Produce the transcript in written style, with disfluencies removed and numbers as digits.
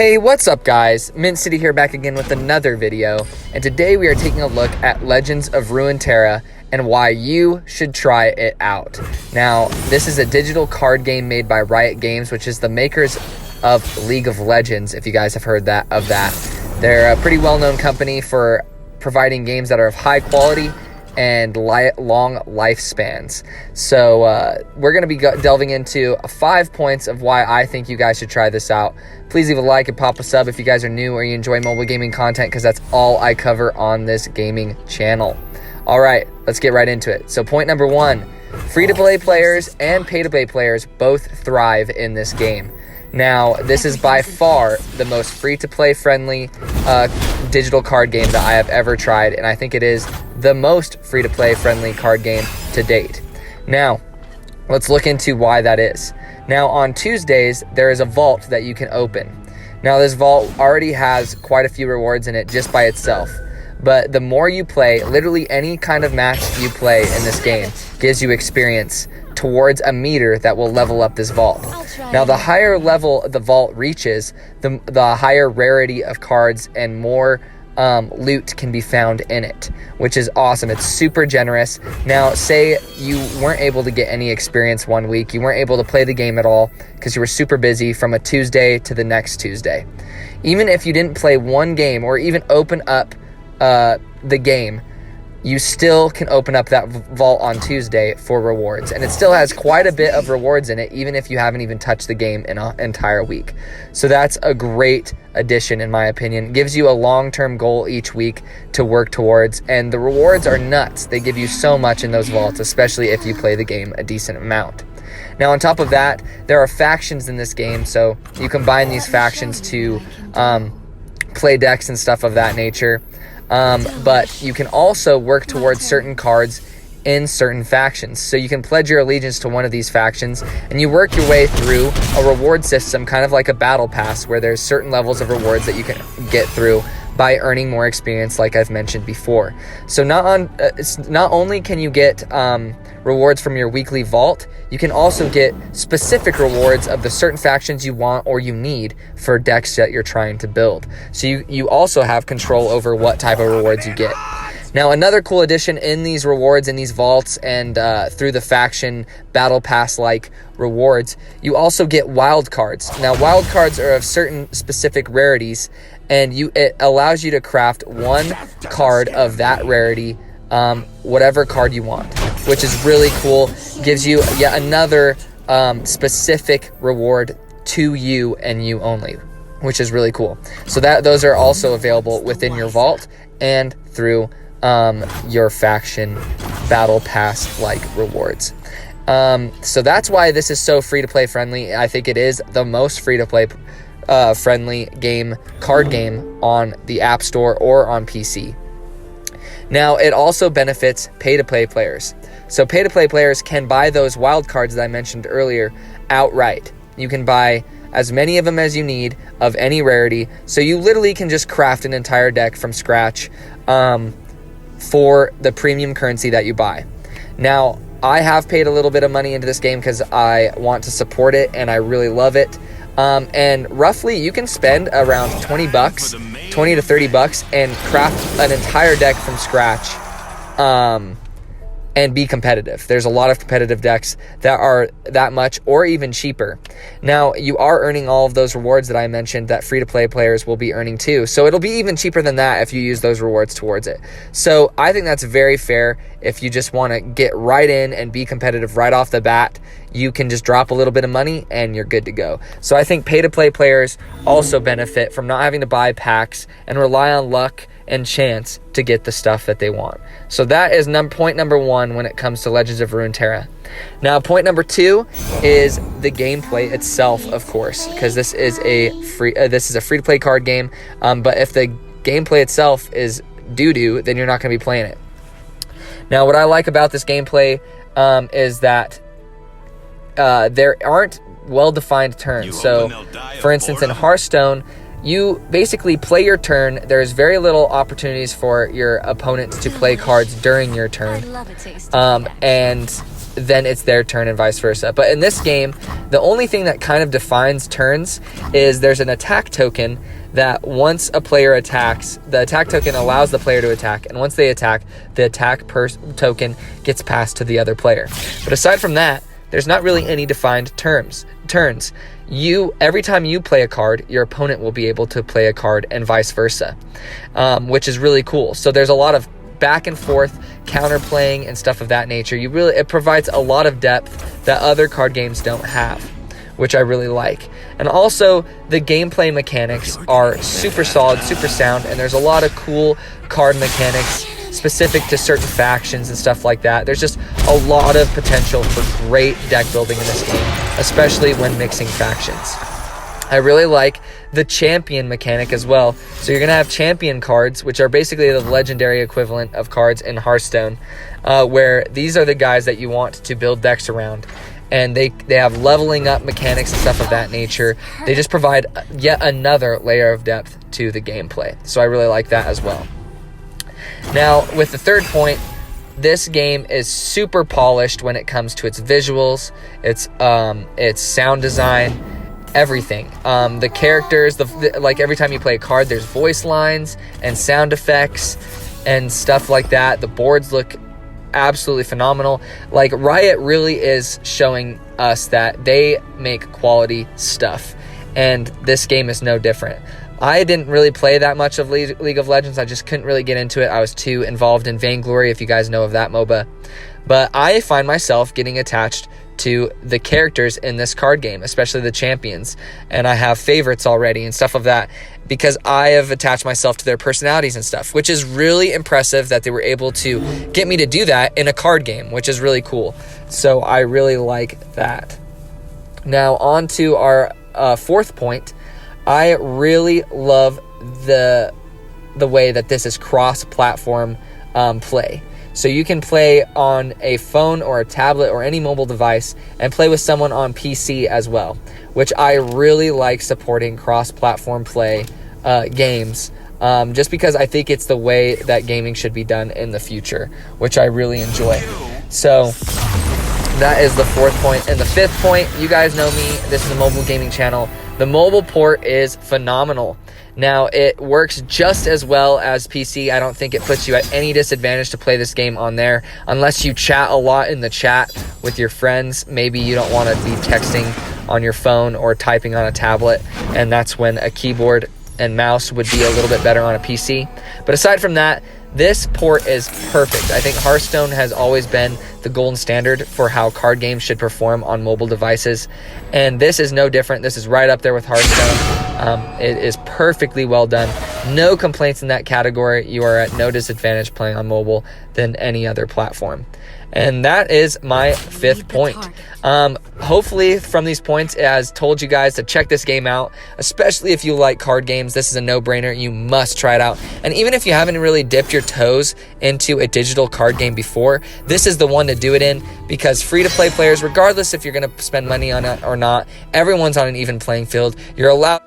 Hey, what's up guys? Mint City here, back again with another video, and today we are taking a look at Legends of Runeterra and why you should try it out. Now, this is a digital card game made by Riot Games, which is the makers of League of Legends, if you guys have heard of that. They're a pretty well-known company for providing games that are of high quality and long lifespans. So we're going to be delving into 5 points of why I think you guys should try this out. Please leave a like and pop a sub if you guys are new or you enjoy mobile gaming content, because that's all I cover on this gaming channel. All right, let's get right into it. So point number 1, free-to-play players and pay-to-play players both thrive in this game. Now, this is by far the most free-to-play friendly digital card game that I have ever tried, and I think it is the most free-to-play friendly card game to date. Now, let's look into why that is. Now, on Tuesdays, there is a vault that you can open. Now, this vault already has quite a few rewards in it just by itself. But the more you play, literally any kind of match you play in this game gives you experience towards a meter that will level up this vault. Now, the higher level the vault reaches, the higher rarity of cards and more loot can be found in it, which is awesome. It's super generous. Now, say you weren't able to get any experience one week, you weren't able to play the game at all because you were super busy from a Tuesday to the next Tuesday. Even if you didn't play one game or even open up the game, you still can open up that vault on Tuesday for rewards, and it still has quite a bit of rewards in it, even if you haven't even touched the game in an entire week. So that's a great addition, in my opinion. It gives you a long-term goal each week to work towards, and the rewards are nuts. They give you so much in those vaults, especially if you play the game a decent amount. Now, on top of that, there are factions in this game, so you combine these factions to play decks and stuff of that nature. But you can also work towards certain cards in certain factions. So you can pledge your allegiance to one of these factions, and you work your way through a reward system, kind of like a battle pass, where there's certain levels of rewards that you can get through by earning more experience, like I've mentioned before. So not only can you get rewards from your weekly vault, you can also get specific rewards of the certain factions you want or you need for decks that you're trying to build. So you also have control over what type of rewards you get. Now, another cool addition in these rewards, in these vaults, and through the faction battle pass-like rewards, you also get wild cards. Now, wild cards are of certain specific rarities, and it allows you to craft one card of that rarity, whatever card you want, which is really cool. Gives you yet another specific reward to you and you only, which is really cool. So those are also available within your vault and through your faction battle pass like rewards. So that's why this is so free to play friendly. I think it is the most free to play friendly card game on the App Store or on PC. Now, it also benefits pay-to-play players. So pay-to-play players can buy those wild cards that I mentioned earlier outright. You can buy as many of them as you need of any rarity. So you literally can just craft an entire deck from scratch for the premium currency that you buy. Now, I have paid a little bit of money into this game because I want to support it and I really love it. And roughly you can spend around $20, 20 to 30 bucks, and craft an entire deck from scratch and be competitive. There's a lot of competitive decks that are that much or even cheaper. Now, you are earning all of those rewards that I mentioned that free-to-play players will be earning too. So it'll be even cheaper than that if you use those rewards towards it. So I think that's very fair. If you just want to get right in and be competitive right off the bat, you can just drop a little bit of money and you're good to go. So I think pay-to-play players also benefit from not having to buy packs and rely on luck and chance to get the stuff that they want. So that is point number 1 when it comes to Legends of Runeterra. Now, point number 2 is the gameplay itself, of course, because this is a free-to-play card game. But if the gameplay itself is doo-doo, then you're not going to be playing it. Now, what I like about this gameplay is that there aren't well-defined turns. So, for instance, in Hearthstone, you basically play your turn. There's very little opportunities for your opponent to play cards during your turn. And then it's their turn and vice versa. But in this game, the only thing that kind of defines turns is there's an attack token that once a player attacks, the attack token allows the player to attack, and once they attack, the attack token gets passed to the other player. But aside from that, there's not really any defined turns. Every time you play a card, your opponent will be able to play a card and vice versa, which is really cool. So there's a lot of back and forth counterplaying and stuff of that nature. It provides a lot of depth that other card games don't have, which I really like. And also the gameplay mechanics are super solid, super sound, and there's a lot of cool card mechanics specific to certain factions and stuff like that. There's just a lot of potential for great deck building in this game, especially when mixing factions. I really like the champion mechanic as well. So you're going to have champion cards, which are basically the legendary equivalent of cards in Hearthstone, where these are the guys that you want to build decks around. And they have leveling up mechanics and stuff of that nature. They just provide yet another layer of depth to the gameplay. So I really like that as well. Now, with the third point, this game is super polished when it comes to its visuals, its sound design, everything. The characters, like every time you play a card, there's voice lines and sound effects and stuff like that. The boards look absolutely phenomenal. Like, Riot really is showing us that they make quality stuff, and this game is no different. I didn't really play that much of League of Legends. I just couldn't really get into it. I was too involved in Vainglory, if you guys know of that MOBA. But I find myself getting attached to the characters in this card game, especially the champions. And I have favorites already and stuff of that because I have attached myself to their personalities and stuff, which is really impressive that they were able to get me to do that in a card game, which is really cool. So I really like that. Now on to our fourth point. I really love the way that this is cross-platform play. So you can play on a phone or a tablet or any mobile device and play with someone on PC as well, which I really like supporting cross-platform play games, just because I think it's the way that gaming should be done in the future, which I really enjoy. So that is the fourth point. And the fifth point, you guys know me, this is a mobile gaming channel. The mobile port is phenomenal. Now, it works just as well as PC. I don't think it puts you at any disadvantage to play this game on there, unless you chat a lot in the chat with your friends. Maybe you don't want to be texting on your phone or typing on a tablet, and that's when a keyboard and mouse would be a little bit better on a PC. But aside from that, this port is perfect. I think Hearthstone has always been the golden standard for how card games should perform on mobile devices, and this is no different. This is right up there with Hearthstone. It is perfectly well done. No complaints in that category. You are at no disadvantage playing on mobile than any other platform. And that is my fifth point. Hopefully from these points it has told you guys to check this game out, especially if you like card games. This is a no-brainer. You must try it out. And even if you haven't really dipped your toes into a digital card game before, this is the one to do it in, because free-to-play players, regardless if you're going to spend money on it or not, everyone's on an even playing field. You're allowed